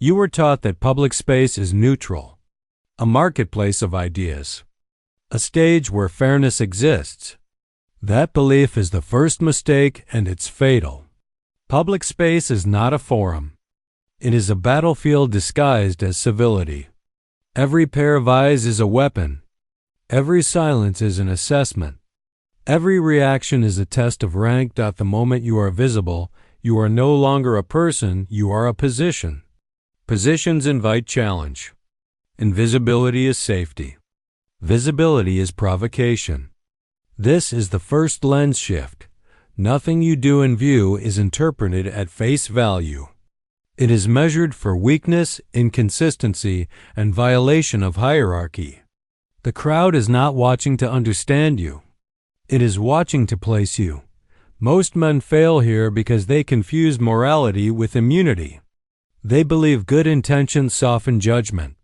You were taught that public space is neutral, a marketplace of ideas, a stage where fairness exists. That belief is the first mistake, and it's fatal. Public space is not a forum. It is a battlefield disguised as civility. Every pair of eyes is a weapon. Every silence is an assessment. Every reaction is a test of rank. The moment you are visible, you are no longer a person, you are a position. Positions invite challenge. Invisibility is safety. Visibility is provocation. This is the first lens shift. Nothing you do in view is interpreted at face value. It is measured for weakness, inconsistency, and violation of hierarchy. The crowd is not watching to understand you. It is watching to place you. Most men fail here because they confuse morality with immunity. They believe good intentions soften judgment.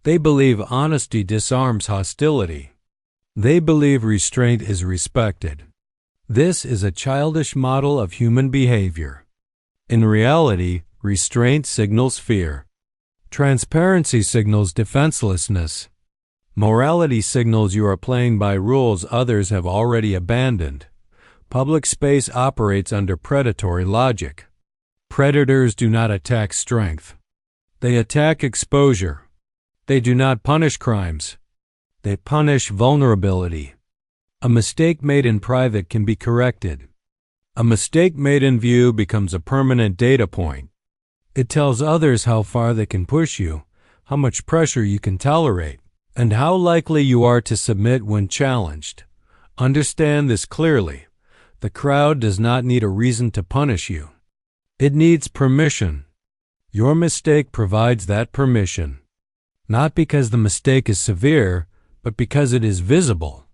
They believe honesty disarms hostility. They believe restraint is respected. This is a childish model of human behavior. In reality, restraint signals fear. Transparency signals defenselessness. Morality signals you are playing by rules others have already abandoned. Public space operates under predatory logic. Predators do not attack strength. They attack exposure. They do not punish crimes. They punish vulnerability. A mistake made in private can be corrected. A mistake made in view becomes a permanent data point. It tells others how far they can push you, how much pressure you can tolerate, and how likely you are to submit when challenged. Understand this clearly. The crowd does not need a reason to punish you. It needs permission. Your mistake provides that permission. Not because the mistake is severe, but because it is visible.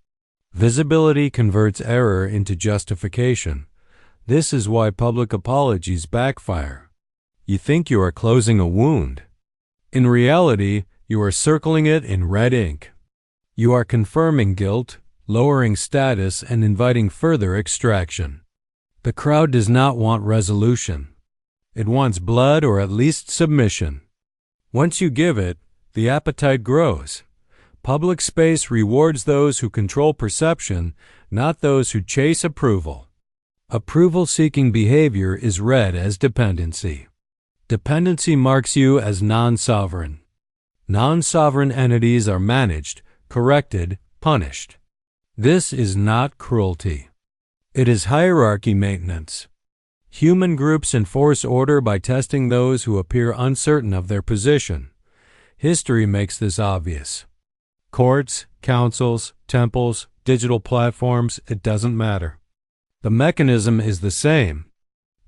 Visibility converts error into justification. This is why public apologies backfire. You think you are closing a wound. In reality, you are circling it in red ink. You are confirming guilt, lowering status, and inviting further extraction. The crowd does not want resolution. It wants blood, or at least submission. Once you give it, the appetite grows. Public space rewards those who control perception, not those who chase approval. Approval-seeking behavior is read as dependency. Dependency marks you as non-sovereign. Non-sovereign entities are managed, corrected, punished. This is not cruelty. It is hierarchy maintenance. Human groups enforce order by testing those who appear uncertain of their position. History makes this obvious. Courts, councils, temples, digital platforms, it doesn't matter. The mechanism is the same.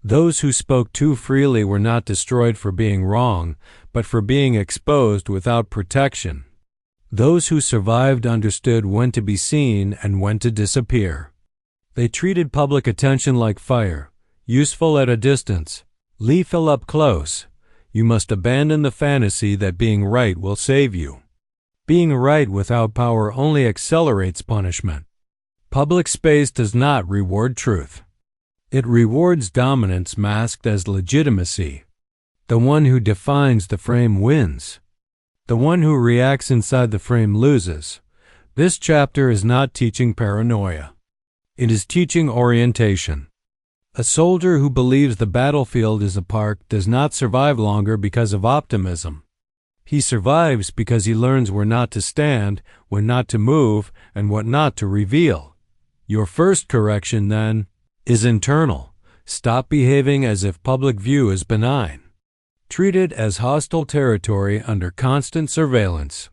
Those who spoke too freely were not destroyed for being wrong, but for being exposed without protection. Those who survived understood when to be seen and when to disappear. They treated public attention like fire, useful at a distance, lethal up close. You must abandon the fantasy that being right will save you. Being right without power only accelerates punishment. Public space does not reward truth. It rewards dominance masked as legitimacy. The one who defines the frame wins. The one who reacts inside the frame loses. This chapter is not teaching paranoia. It is teaching orientation. A soldier who believes the battlefield is a park does not survive longer because of optimism. He survives because he learns where not to stand, when not to move, and what not to reveal. Your first correction, then, is internal. Stop behaving as if public view is benign. Treat it as hostile territory under constant surveillance.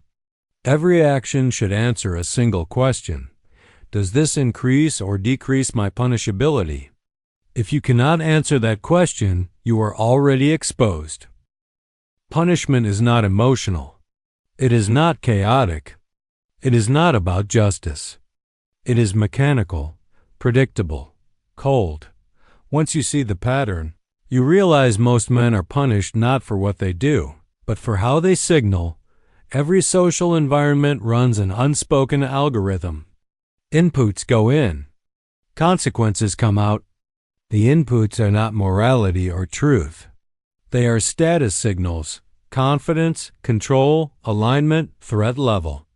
Every action should answer a single question. Does this increase or decrease my punishability? If you cannot answer that question, you are already exposed. Punishment is not emotional. It is not chaotic. It is not about justice. It is mechanical, predictable, cold. Once you see the pattern, you realize most men are punished not for what they do, but for how they signal. Every social environment runs an unspoken algorithm. Inputs go in. Consequences come out. The inputs are not morality or truth. They are status signals, confidence, control, alignment, threat level.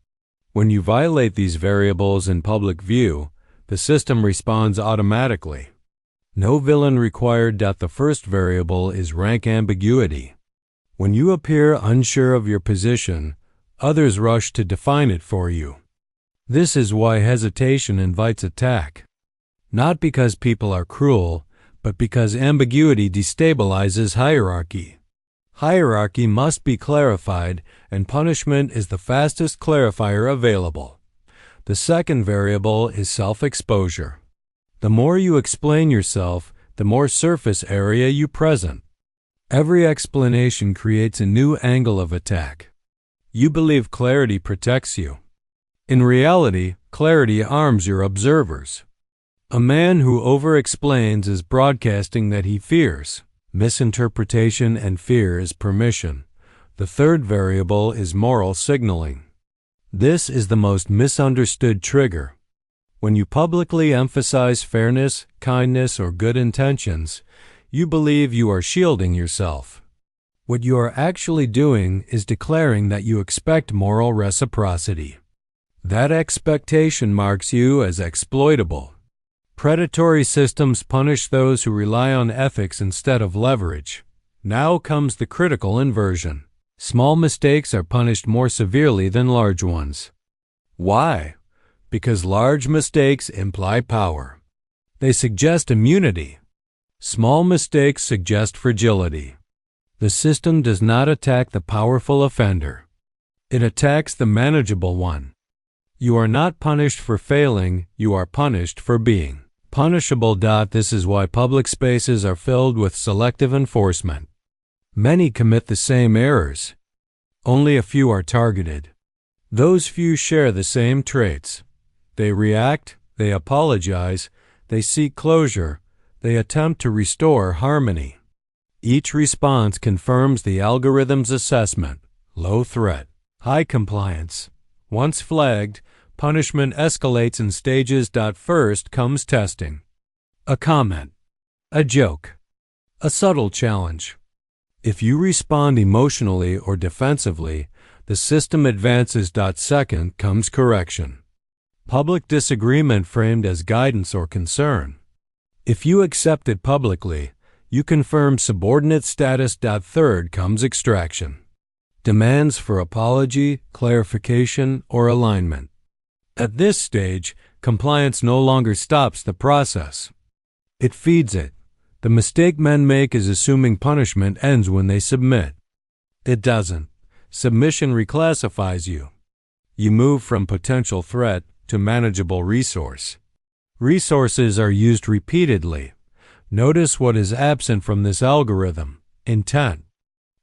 When you violate these variables in public view, the system responds automatically. No villain required. The first variable is rank ambiguity. When you appear unsure of your position, others rush to define it for you. This is why hesitation invites attack. Not because people are cruel, but because ambiguity destabilizes hierarchy. Hierarchy must be clarified, and punishment is the fastest clarifier available. The second variable is self-exposure. The more you explain yourself, the more surface area you present. Every explanation creates a new angle of attack. You believe clarity protects you. In reality, clarity arms your observers. A man who over-explains is broadcasting that he fears. Misinterpretation and fear is permission. The third variable is moral signaling. This is the most misunderstood trigger. When you publicly emphasize fairness, kindness, or good intentions, you believe you are shielding yourself. What you are actually doing is declaring that you expect moral reciprocity. That expectation marks you as exploitable. Predatory systems punish those who rely on ethics instead of leverage. Now comes the critical inversion. Small mistakes are punished more severely than large ones. Why? Because large mistakes imply power. They suggest immunity. Small mistakes suggest fragility. The system does not attack the powerful offender. It attacks the manageable one. You are not punished for failing, you are punished for being punishable. This is why public spaces are filled with selective enforcement. Many commit the same errors. Only a few are targeted. Those few share the same traits. They react, they apologize, they seek closure, they attempt to restore harmony. Each response confirms the algorithm's assessment: low threat, high compliance. Once flagged, punishment escalates in stages. First comes testing. A comment. A joke. A subtle challenge. If you respond emotionally or defensively, the system advances. Second comes correction. Public disagreement framed as guidance or concern. If you accept it publicly, you confirm subordinate status. Third comes extraction. Demands for apology, clarification, or alignment. At this stage, compliance no longer stops the process. It feeds it. The mistake men make is assuming punishment ends when they submit. It doesn't. Submission reclassifies you. You move from potential threat to manageable resource. Resources are used repeatedly. Notice what is absent from this algorithm: intent.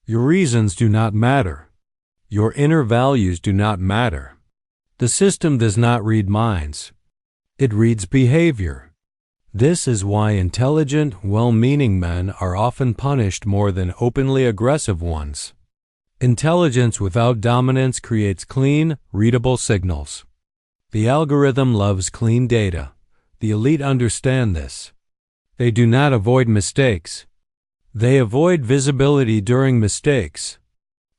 Your reasons do not matter. Your inner values do not matter. The system does not read minds. It reads behavior. This is why intelligent, well-meaning men are often punished more than openly aggressive ones. Intelligence without dominance creates clean, readable signals. The algorithm loves clean data. The elite understand this. They do not avoid mistakes. They avoid visibility during mistakes.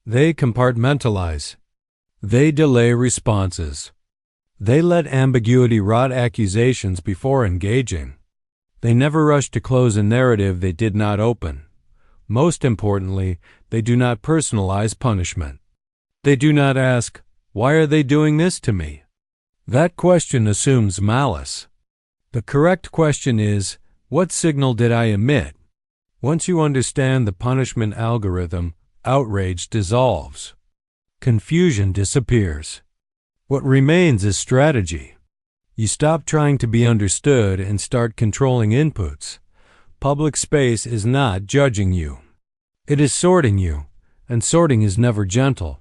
They compartmentalize. They delay responses. They let ambiguity rot accusations before engaging. They never rush to close a narrative they did not open. Most importantly, they do not personalize punishment. They do not ask, "Why are they doing this to me?" That question assumes malice. The correct question is, "What signal did I emit?" Once you understand the punishment algorithm, outrage dissolves. Confusion disappears. What remains is strategy. You stop trying to be understood and start controlling inputs. Public space is not judging you. It is sorting you, and sorting is never gentle.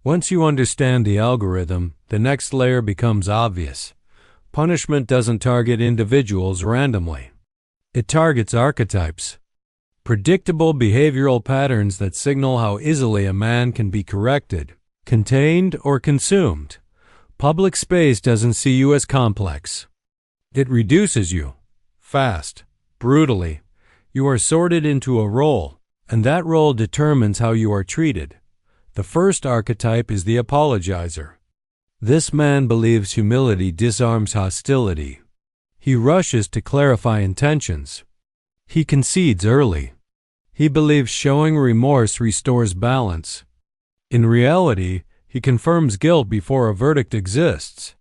Once you understand the algorithm, the next layer becomes obvious. Punishment doesn't target individuals randomly. It targets archetypes. Predictable behavioral patterns that signal how easily a man can be corrected, contained, or consumed. Public space doesn't see you as complex. It reduces you. Fast, brutally. You are sorted into a role, and that role determines how you are treated. The first archetype is the apologizer. This man believes humility disarms hostility. He rushes to clarify intentions. He concedes early. He believes showing remorse restores balance. In reality, he confirms guilt before a verdict exists.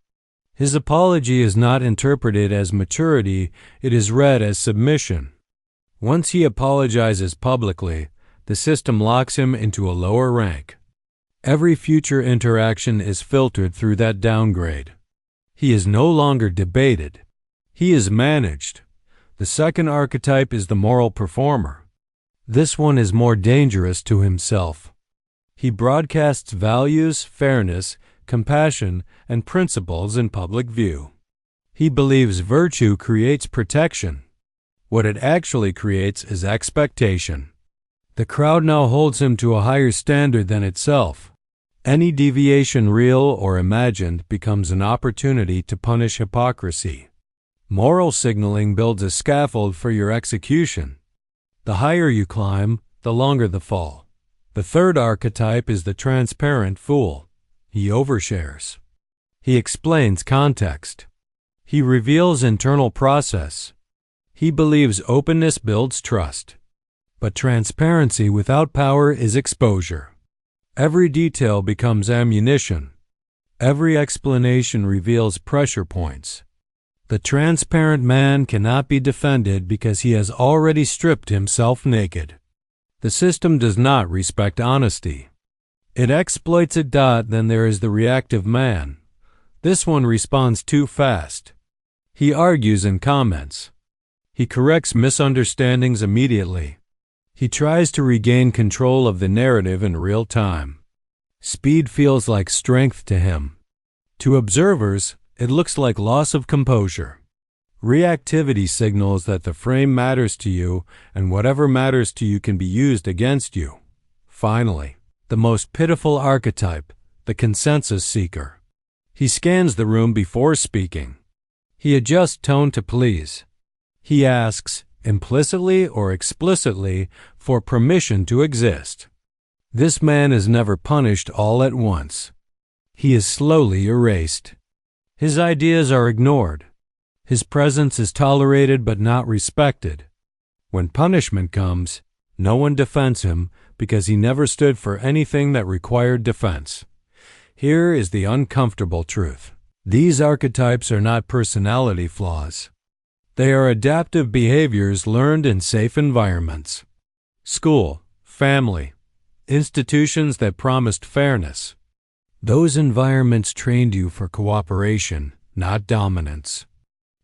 His apology is not interpreted as maturity, it is read as submission. Once he apologizes publicly, the system locks him into a lower rank. Every future interaction is filtered through that downgrade. He is no longer debated. He is managed. The second archetype is the moral performer. This one is more dangerous to himself. He broadcasts values, fairness, compassion, and principles in public view. He believes virtue creates protection. What it actually creates is expectation. The crowd now holds him to a higher standard than itself. Any deviation, real or imagined, becomes an opportunity to punish hypocrisy. Moral signaling builds a scaffold for your execution. The higher you climb, the longer the fall. The third archetype is the transparent fool. He overshares. He explains context. He reveals internal process. He believes openness builds trust. But transparency without power is exposure. Every detail becomes ammunition. Every explanation reveals pressure points. The transparent man cannot be defended because he has already stripped himself naked. The system does not respect honesty. It exploits it. Then there is the reactive man. This one responds too fast. He argues and comments. He corrects misunderstandings immediately. He tries to regain control of the narrative in real time. Speed feels like strength to him. To observers, it looks like loss of composure. Reactivity signals that the frame matters to you, and whatever matters to you can be used against you. Finally, the most pitiful archetype, the consensus seeker. He scans the room before speaking. He adjusts tone to please. He asks, implicitly or explicitly, for permission to exist. This man is never punished all at once. He is slowly erased. His ideas are ignored. His presence is tolerated but not respected. When punishment comes, no one defends him because he never stood for anything that required defense. Here is the uncomfortable truth. These archetypes are not personality flaws. They are adaptive behaviors learned in safe environments. School, family, institutions that promised fairness. Those environments trained you for cooperation, not dominance.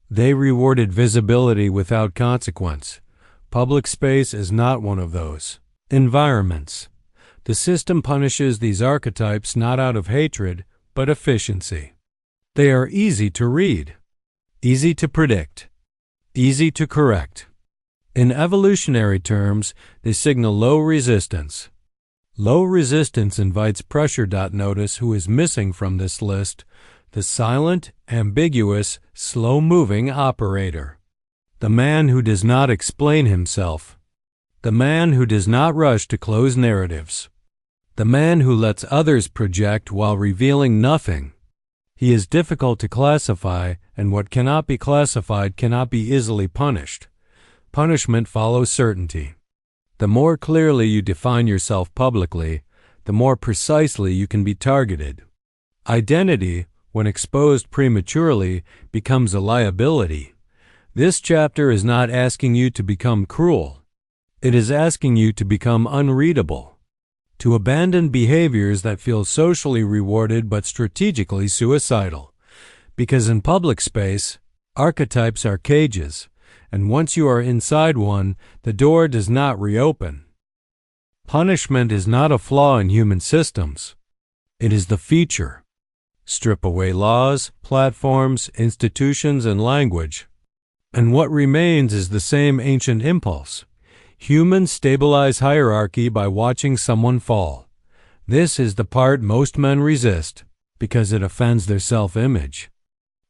They rewarded visibility without consequence. Public space is not one of those environments. The system punishes these archetypes not out of hatred, but efficiency. They are easy to read, easy to predict, easy to correct. In evolutionary terms, they signal low resistance. Low resistance invites pressure. Notice who is missing from this list: the silent, ambiguous, slow-moving operator. The man who does not explain himself. The man who does not rush to close narratives. The man who lets others project while revealing nothing. He is difficult to classify, and what cannot be classified cannot be easily punished. Punishment follows certainty. The more clearly you define yourself publicly, the more precisely you can be targeted. Identity, when exposed prematurely, becomes a liability. This chapter is not asking you to become cruel. It is asking you to become unreadable, to abandon behaviors that feel socially rewarded but strategically suicidal. Because in public space, archetypes are cages, and once you are inside one, the door does not reopen. Punishment is not a flaw in human systems. It is the feature. Strip away laws, platforms, institutions, and language, and what remains is the same ancient impulse. Humans stabilize hierarchy by watching someone fall. This is the part most men resist because it offends their self-image.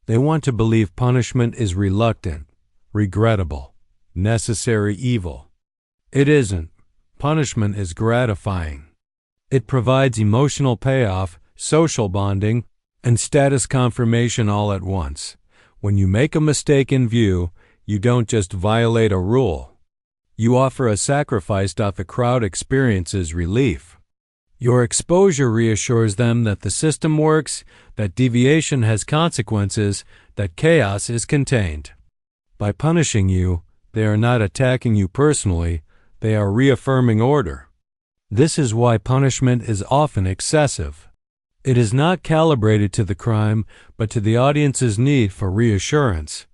They want to believe punishment is reluctant, regrettable, necessary evil. It isn't. punishment is gratifying. It provides emotional payoff, social bonding, and status confirmation all at once. When you make a mistake in view, you don't just violate a rule. You offer a sacrifice. The crowd experiences relief. Your exposure reassures them that the system works, that deviation has consequences, that chaos is contained. By punishing you, they are not attacking you personally, they are reaffirming order. This is why punishment is often excessive. It is not calibrated to the crime, but to the audience's need for reassurance.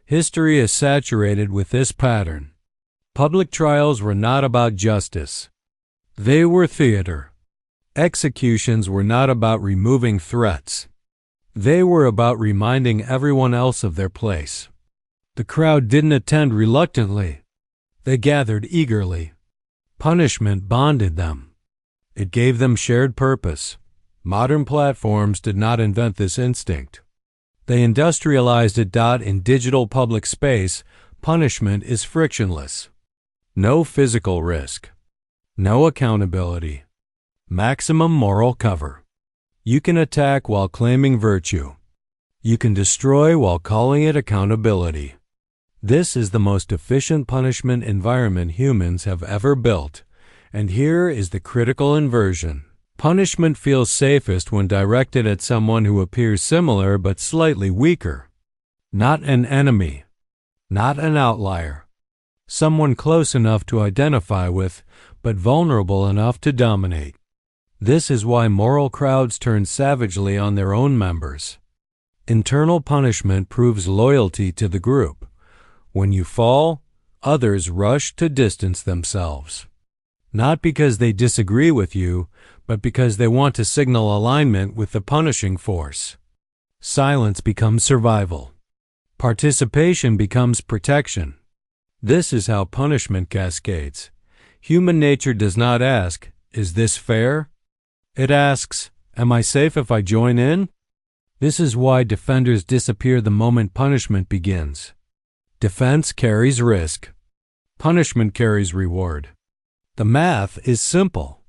History is saturated with this pattern. Public trials were not about justice. They were theater. Executions were not about removing threats. They were about reminding everyone else of their place. The crowd didn't attend reluctantly. They gathered eagerly. Punishment bonded them. It gave them shared purpose. Modern platforms did not invent this instinct. They industrialized it. In digital public space, punishment is frictionless. No physical risk. No accountability. Maximum moral cover. You can attack while claiming virtue. You can destroy while calling it accountability. This is the most efficient punishment environment humans have ever built. And here is the critical inversion. Punishment feels safest when directed at someone who appears similar but slightly weaker. Not an enemy. Not an outlier. Someone close enough to identify with, but vulnerable enough to dominate. This is why moral crowds turn savagely on their own members. Internal punishment proves loyalty to the group. When you fall, others rush to distance themselves. Not because they disagree with you, but because they want to signal alignment with the punishing force. Silence becomes survival. Participation becomes protection. This is how punishment cascades. Human nature does not ask, "Is this fair?" It asks, "Am I safe if I join in?" This is why defenders disappear the moment punishment begins. Defense carries risk. Punishment carries reward. The math is simple.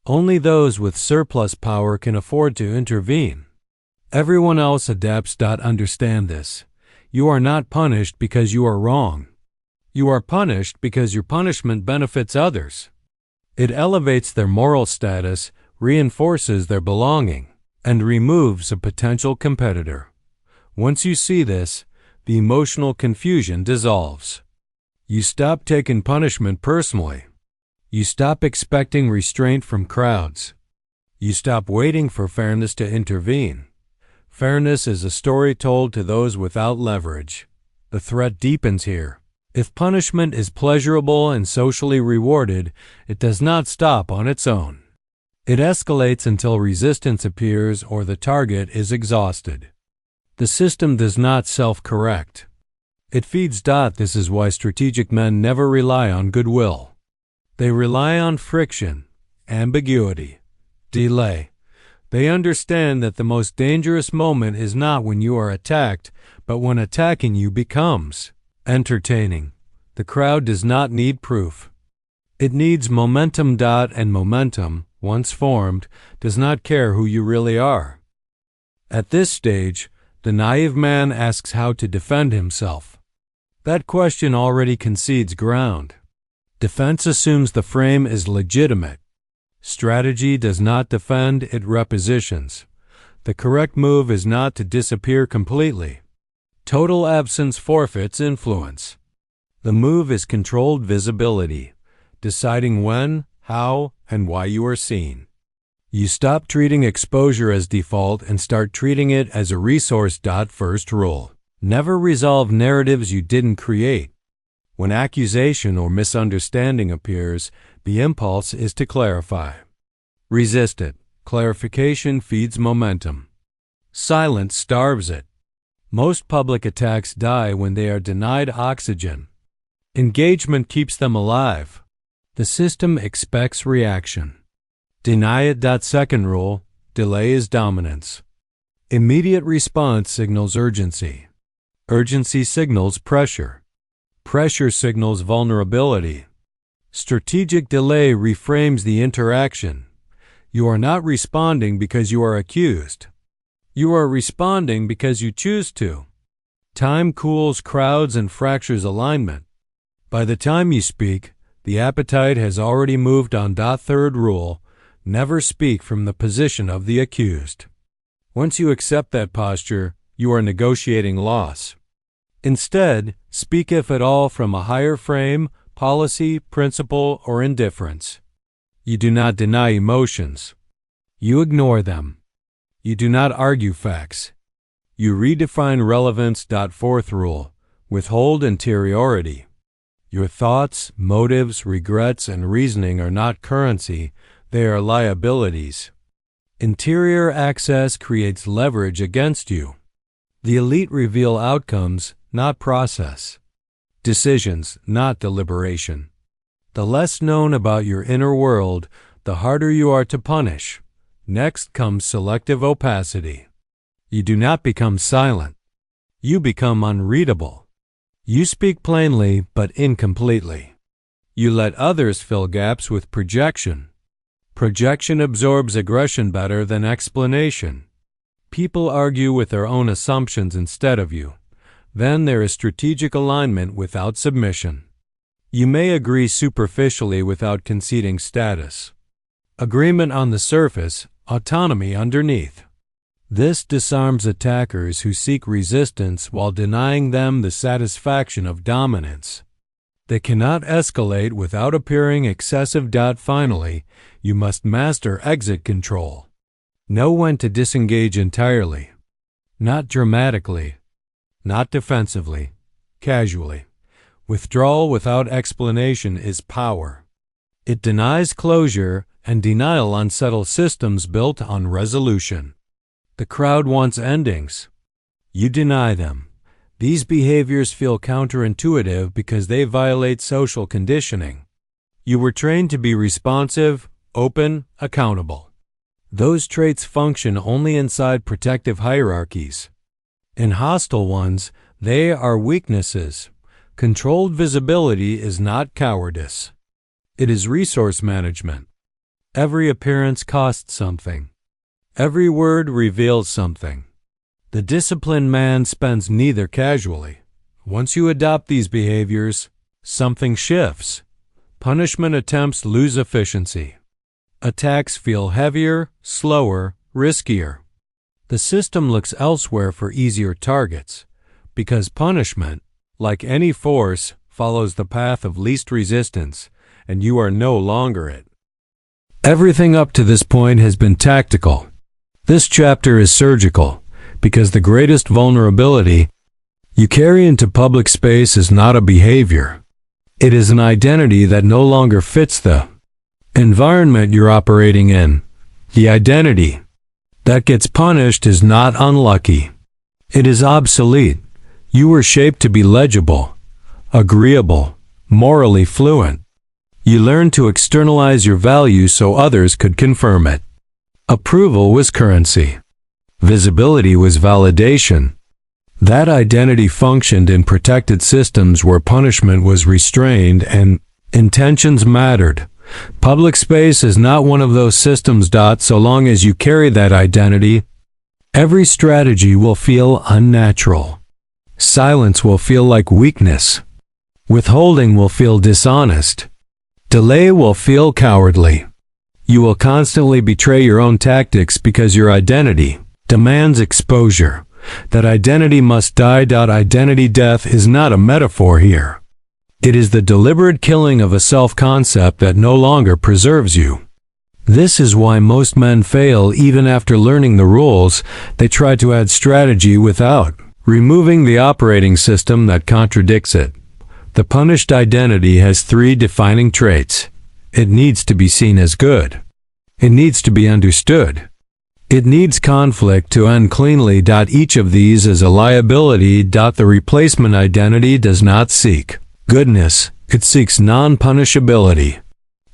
Only those with surplus power can afford to intervene. Everyone else adapts. Understand this. You are not punished because you are wrong. You are punished because your punishment benefits others. It elevates their moral status, reinforces their belonging, and removes a potential competitor. Once you see this, the emotional confusion dissolves. You stop taking punishment personally. You stop expecting restraint from crowds. You stop waiting for fairness to intervene. Fairness is a story told to those without leverage. The threat deepens here. If punishment is pleasurable and socially rewarded, it does not stop on its own. It escalates until resistance appears or the target is exhausted. The system does not self-correct. It feeds. This is why strategic men never rely on goodwill. They rely on friction, ambiguity, delay. They understand that the most dangerous moment is not when you are attacked, but when attacking you becomes entertaining. The crowd does not need proof. It needs momentum. And momentum, once formed, does not care who you really are. At this stage, the naive man asks how to defend himself. That question already concedes ground. Defense assumes the frame is legitimate. Strategy does not defend, it repositions. The correct move is not to disappear completely. Total absence forfeits influence. The move is controlled visibility, deciding when, how, and why you are seen. You stop treating exposure as default and start treating it as a resource. First rule: never resolve narratives you didn't create. When accusation or misunderstanding appears, the impulse is to clarify. Resist it. Clarification feeds momentum. Silence starves it. Most public attacks die when they are denied oxygen. Engagement keeps them alive. The system expects reaction. Deny it. Second rule: delay is dominance. Immediate response signals urgency. Urgency signals pressure. Pressure signals vulnerability. Strategic delay reframes the interaction. You are not responding because you are accused. You are responding because you choose to. Time cools crowds and fractures alignment. By the time you speak, the appetite has already moved on. Third rule, never speak from the position of the accused. Once you accept that posture, you are negotiating loss. Instead, speak if at all from a higher frame, policy, principle, or indifference. You do not deny emotions. You ignore them. You do not argue facts. You redefine relevance. Fourth rule, withhold interiority. Your thoughts, motives, regrets, and reasoning are not currency, they are liabilities. Interior access creates leverage against you. The elite reveal outcomes, not process. Decisions, not deliberation. The less known about your inner world, the harder you are to punish. Next comes selective opacity. You do not become silent. You become unreadable. You speak plainly but incompletely. You let others fill gaps with projection. Projection absorbs aggression better than explanation. People argue with their own assumptions instead of you. Then there is strategic alignment without submission. You may agree superficially without conceding status. Agreement on the surface, autonomy underneath. This disarms attackers who seek resistance while denying them the satisfaction of dominance. They cannot escalate without appearing excessive. Finally, you must master exit control. Know when to disengage entirely. Not dramatically. Not defensively. Casually. Withdrawal without explanation is power. It denies closure, and denial unsettles systems built on resolution. The crowd wants endings. You deny them. These behaviors feel counterintuitive because they violate social conditioning. You were trained to be responsive, open, accountable. Those traits function only inside protective hierarchies. In hostile ones, they are weaknesses. Controlled visibility is not cowardice. It is resource management. Every appearance costs something. Every word reveals something. The disciplined man spends neither casually. Once you adopt these behaviors, something shifts. Punishment attempts lose efficiency. Attacks feel heavier, slower, riskier. The system looks elsewhere for easier targets, because punishment, like any force, follows the path of least resistance, and you are no longer it. Everything up to this point has been tactical. This chapter is surgical, because the greatest vulnerability you carry into public space is not a behavior. It is an identity that no longer fits the environment you're operating in. The identity that gets punished is not unlucky. It is obsolete. You were shaped to be legible, agreeable, morally fluent. You learned to externalize your value so others could confirm it. Approval was currency. Visibility was validation. That identity functioned in protected systems where punishment was restrained and intentions mattered. Public space is not one of those systems. So long as you carry that identity, every strategy will feel unnatural. Silence will feel like weakness. Withholding will feel dishonest. Delay will feel cowardly. You will constantly betray your own tactics because your identity demands exposure. That identity must die. Identity death is not a metaphor here. It is the deliberate killing of a self-concept that no longer preserves you. This is why most men fail even after learning the rules. They try to add strategy without removing the operating system that contradicts it. The punished identity has three defining traits. It needs to be seen as good. It needs to be understood. It needs conflict to end cleanly. Each of these is a liability. The replacement identity does not seek goodness, it seeks non-punishability.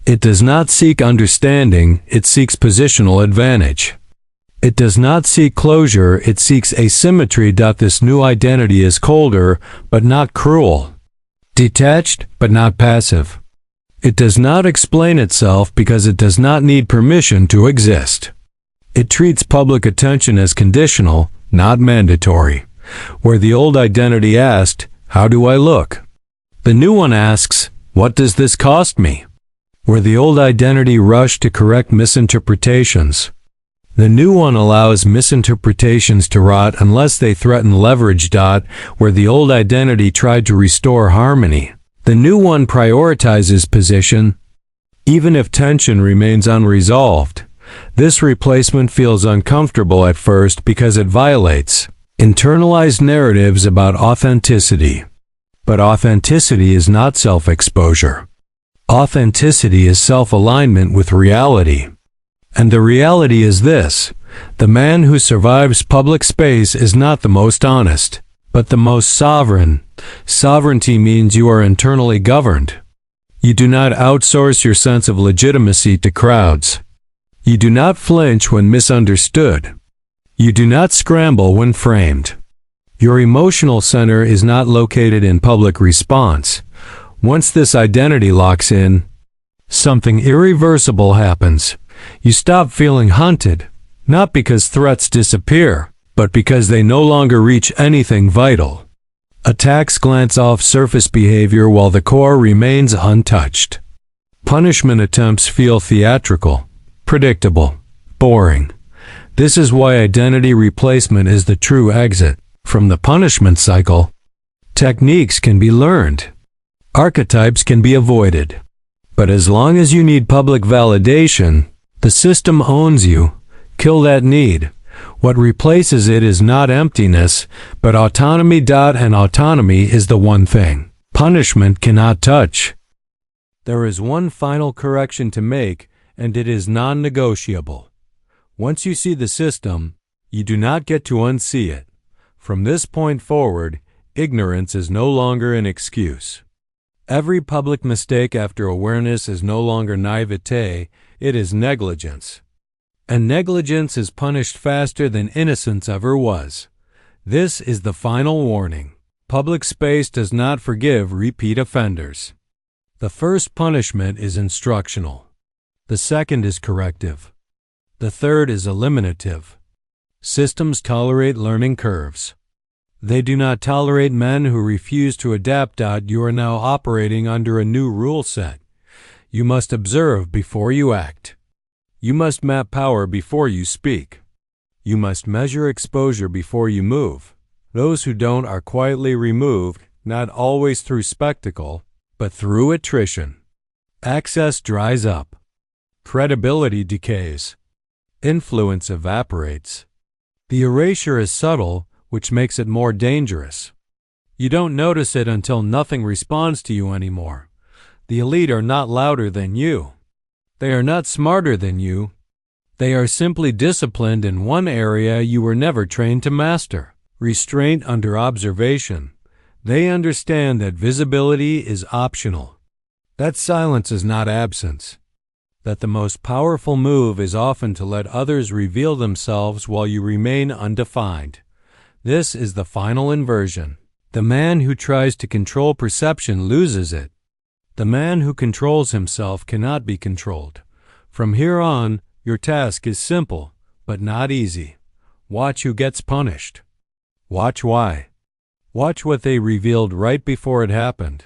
It does not seek understanding, it seeks positional advantage. It does not seek closure, it seeks asymmetry. This new identity is colder, but not cruel. Detached, but not passive. It does not explain itself because it does not need permission to exist. It treats public attention as conditional, not mandatory. Where the old identity asked, "How do I look?" the new one asks, "What does this cost me?" Where the old identity rushed to correct misinterpretations, the new one allows misinterpretations to rot unless they threaten leverage. Where the old identity tried to restore harmony, the new one prioritizes position, even if tension remains unresolved. This replacement feels uncomfortable at first because it violates internalized narratives about authenticity. But authenticity is not self-exposure. Authenticity is self-alignment with reality. And the reality is this: the man who survives public space is not the most honest, but the most sovereign. Sovereignty means you are internally governed. You do not outsource your sense of legitimacy to crowds. You do not flinch when misunderstood. You do not scramble when framed. Your emotional center is not located in public response. Once this identity locks in, something irreversible happens. You stop feeling hunted, not because threats disappear, but because they no longer reach anything vital. Attacks glance off surface behavior while the core remains untouched. Punishment attempts feel theatrical, predictable, boring. This is why identity replacement is the true exit from the punishment cycle. Techniques can be learned. Archetypes can be avoided. But as long as you need public validation, the system owns you. Kill that need. What replaces it is not emptiness, but autonomy. And autonomy is the one thing punishment cannot touch. There is one final correction to make, and it is non-negotiable. Once you see the system, you do not get to unsee it. From this point forward, ignorance is no longer an excuse. Every public mistake after awareness is no longer naivete, it is negligence. And negligence is punished faster than innocence ever was. This is the final warning. Public space does not forgive repeat offenders. The first punishment is instructional. The second is corrective. The third is eliminative. Systems tolerate learning curves. They do not tolerate men who refuse to adapt. You are now operating under a new rule set. You must observe before you act. You must map power before you speak. You must measure exposure before you move. Those who don't are quietly removed, not always through spectacle, but through attrition. Access dries up. Credibility decays. Influence evaporates. The erasure is subtle, which makes it more dangerous. You don't notice it until nothing responds to you anymore. The elite are not louder than you. They are not smarter than you. They are simply disciplined in one area you were never trained to master: restraint under observation. They understand that visibility is optional, that silence is not absence, that the most powerful move is often to let others reveal themselves while you remain undefined. This is the final inversion. The man who tries to control perception loses it. The man who controls himself cannot be controlled. From here on, your task is simple, but not easy. Watch who gets punished. Watch why. Watch what they revealed right before it happened.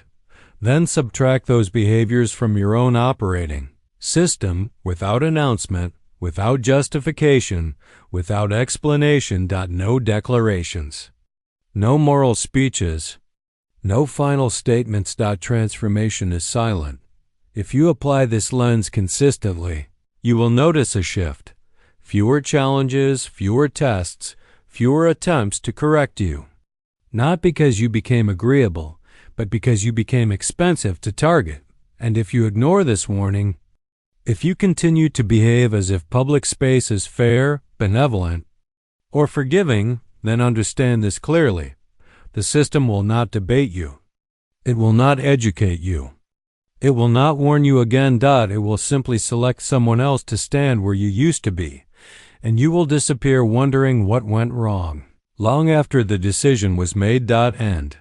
Then subtract those behaviors from your own operating system without announcement, without justification, without explanation. No declarations. No moral speeches. No final statements. Transformation is silent. If you apply this lens consistently, you will notice a shift. Fewer challenges, fewer tests, fewer attempts to correct you. Not because you became agreeable, but because you became expensive to target. And if you ignore this warning, if you continue to behave as if public space is fair, benevolent, or forgiving, then understand this clearly. The system will not debate you. It will not educate you. It will not warn you again. It will simply select someone else to stand where you used to be, and you will disappear wondering what went wrong, long after the decision was made. End.